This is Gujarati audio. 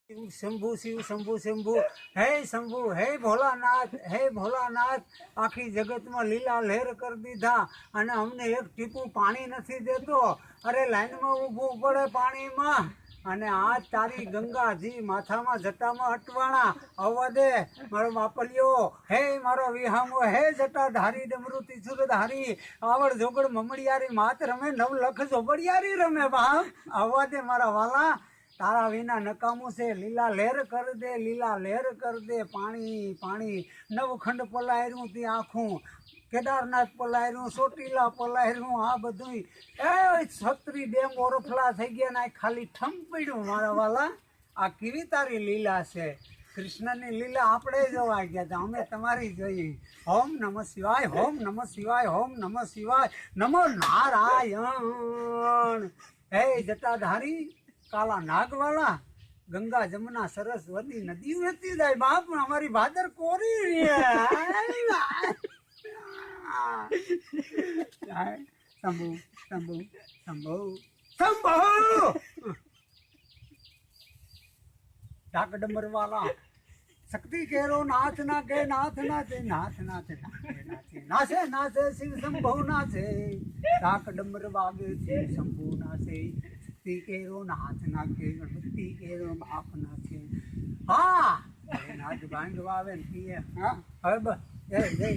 શંભુ શિવ શંભુ શંભુ હે શંભુ હે ભોલાનાથ આખી જગતમાં લીલા લહેર કરી દીધા અને અમને એક ટીપું પાણી નથી દેતો. અરે લાઈનમાં ઊભું પડે પાણીમાં અને આ તારી ગંગાજી માથામાં જટામાં અટવાણા આવવા દે મારો બાપલિયો હે મારો વિહામો હે જટાધારી ડમરુતી સુરધારી આવડ જોગડ મમડિયારી માત રમે 9 લખ ઝોબડિયારી રમે બાપ આવવા દે મારા વાલા. તારા વિના નકામું છે. લીલા લહેર કર દે લીલા લહેર કર દે પાણી પાણી નવખંડ પલાયરું તે આખું કેદારનાથ પલાયરું ચોટીલા પલાયરું આ બધું એ 36 ડેમ ઓરફલા થઈ ગયા ને ખાલી ઠમ પડ્યું મારા વાલા. આ કેવી તારી લીલા છે. કૃષ્ણની લીલા આપણે જોવા ગયા હતા અમે તમારી જોઈએ. ઓમ નમઃ શિવાય ઓમ નમઃ શિવાય ઓમ નમઃ શિવાય નમો નારાયણ. હે જટાધારી કાલા નાગવાળા ગંગા જમના સરસ્વતી નદી વહેતી જાય બાપ અમારી ભાદર કોરી શંભુ શંભુ શંભુ શંભુ ઢાકડમર વાલા શક્તિ કેરો નાથ ના કે નાથ નાથે નાથ નાથે નાથે નાથે શિવ શંભુ નાથે ઢાકડમર વાગે શિવ શંભુ નાથે કેરો નાથ નાખે ગણપતિ કેરો બાપ નાખે. હા નાથ ભાંગવા આવે ને પીએ. હા હવે બસ જય જય